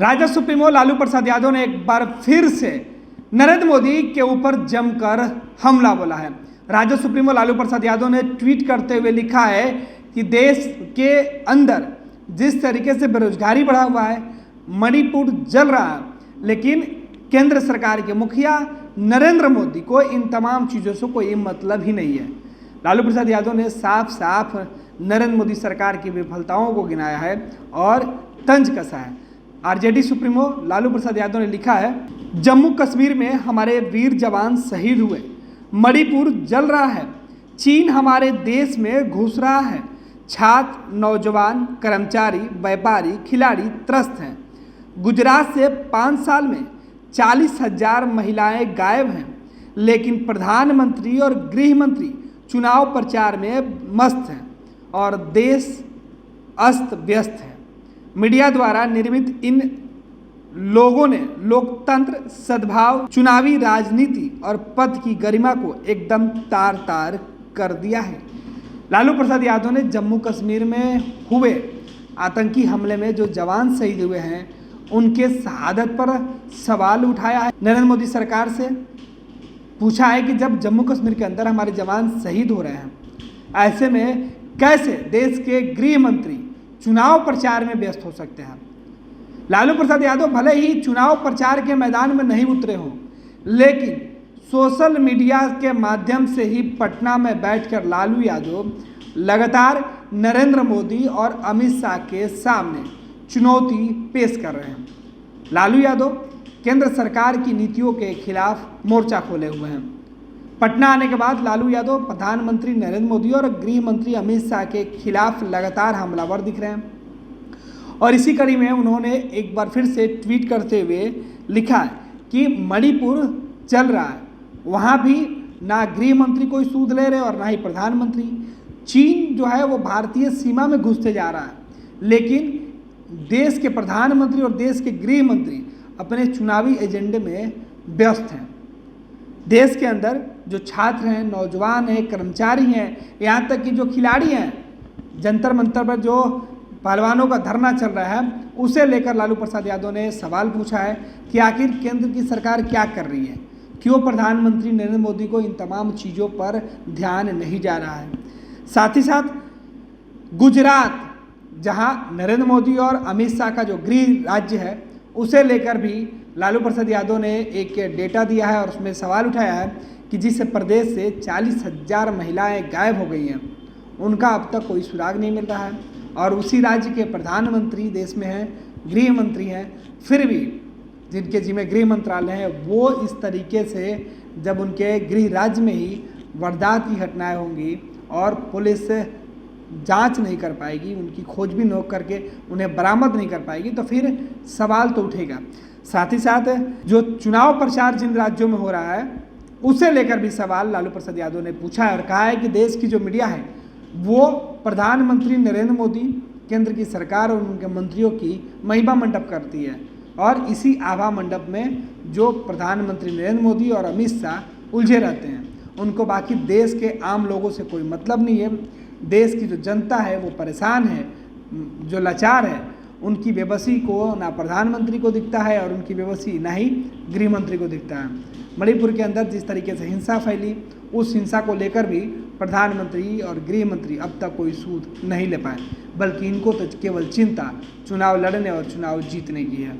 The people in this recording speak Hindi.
राजद सुप्रीमो लालू प्रसाद यादव ने एक बार फिर से नरेंद्र मोदी के ऊपर जमकर हमला बोला है। राजद सुप्रीमो लालू प्रसाद यादव ने ट्वीट करते हुए लिखा है कि देश के अंदर जिस तरीके से बेरोजगारी बढ़ा हुआ है, मणिपुर जल रहा है, लेकिन केंद्र सरकार के मुखिया नरेंद्र मोदी को इन तमाम चीज़ों से कोई मतलब ही नहीं है। लालू प्रसाद यादव ने साफ साफ नरेंद्र मोदी सरकार की विफलताओं को गिनाया है और तंज कसा है। आरजेडी सुप्रीमो लालू प्रसाद यादव ने लिखा है, जम्मू कश्मीर में हमारे वीर जवान शहीद हुए, मणिपुर जल रहा है, चीन हमारे देश में घुस रहा है, छात्र, नौजवान, कर्मचारी, व्यापारी, खिलाड़ी त्रस्त हैं। गुजरात से 5 साल में 40,000 महिलाएं गायब हैं, लेकिन प्रधानमंत्री और गृह मंत्री चुनाव प्रचार में मस्त हैं और देश अस्त व्यस्त है। मीडिया द्वारा निर्मित इन लोगों ने लोकतंत्र, सद्भाव, चुनावी राजनीति और पद की गरिमा को एकदम तार तार कर दिया है। लालू प्रसाद यादव ने जम्मू कश्मीर में हुए आतंकी हमले में जो जवान शहीद हुए हैं उनके शहादत पर सवाल उठाया है। नरेंद्र मोदी सरकार से पूछा है कि जब जम्मू कश्मीर के अंदर हमारे जवान शहीद हो रहे हैं, ऐसे में कैसे देश के गृह मंत्री चुनाव प्रचार में व्यस्त हो सकते हैं। लालू प्रसाद यादव भले ही चुनाव प्रचार के मैदान में नहीं उतरे हों, लेकिन सोशल मीडिया के माध्यम से ही पटना में बैठकर लालू यादव लगातार नरेंद्र मोदी और अमित शाह के सामने चुनौती पेश कर रहे हैं। लालू यादव केंद्र सरकार की नीतियों के खिलाफ मोर्चा खोले हुए हैं। पटना आने के बाद लालू यादव प्रधानमंत्री नरेंद्र मोदी और गृह मंत्री अमित शाह के खिलाफ लगातार हमलावर दिख रहे हैं और इसी कड़ी में उन्होंने एक बार फिर से ट्वीट करते हुए लिखा है कि मणिपुर चल रहा है, वहाँ भी ना गृह मंत्री कोई सूद ले रहे और ना ही प्रधानमंत्री। चीन जो है वो भारतीय सीमा में घुसते जा रहा है, लेकिन देश के प्रधानमंत्री और देश के गृह मंत्री अपने चुनावी एजेंडे में व्यस्त हैं। देश के अंदर जो छात्र हैं, नौजवान हैं, कर्मचारी हैं, यहाँ तक कि जो खिलाड़ी हैं, जंतर मंतर पर जो पहलवानों का धरना चल रहा है, उसे लेकर लालू प्रसाद यादव ने सवाल पूछा है कि आखिर केंद्र की सरकार क्या कर रही है, क्यों प्रधानमंत्री नरेंद्र मोदी को इन तमाम चीज़ों पर ध्यान नहीं जा रहा है। साथ ही साथ गुजरात, जहां नरेंद्र मोदी और अमित शाह का जो गृह राज्य है, उसे लेकर भी लालू प्रसाद यादव ने एक डेटा दिया है और उसमें सवाल उठाया है कि जिस प्रदेश से 40,000 महिलाएं गायब हो गई हैं, उनका अब तक कोई सुराग नहीं मिल रहा है और उसी राज्य के प्रधानमंत्री देश में हैं, गृह मंत्री हैं, फिर भी जिनके जिम्मे गृह मंत्रालय है वो इस तरीके से जब उनके गृह राज्य में ही वारदात की घटनाएं होंगी और पुलिस जांच नहीं कर पाएगी, उनकी खोजबीन हो करके उन्हें बरामद नहीं कर पाएगी, तो फिर सवाल तो उठेगा। साथ ही साथ जो चुनाव प्रचार जिन राज्यों में हो रहा है उसे लेकर भी सवाल लालू प्रसाद यादव ने पूछा है और कहा है कि देश की जो मीडिया है वो प्रधानमंत्री नरेंद्र मोदी, केंद्र की सरकार और उनके मंत्रियों की महिमा मंडप करती है और इसी आभा मंडप में जो प्रधानमंत्री नरेंद्र मोदी और अमित शाह उलझे रहते हैं, उनको बाकी देश के आम लोगों से कोई मतलब नहीं है। देश की जो जनता है वो परेशान है, जो लाचार है, उनकी बेबसी को ना प्रधानमंत्री को दिखता है और उनकी बेबसी ना ही गृह मंत्री को दिखता है। मणिपुर के अंदर जिस तरीके से हिंसा फैली, उस हिंसा को लेकर भी प्रधानमंत्री और गृह मंत्री अब तक कोई सूद नहीं ले पाए, बल्कि इनको तो केवल चिंता चुनाव लड़ने और चुनाव जीतने की है।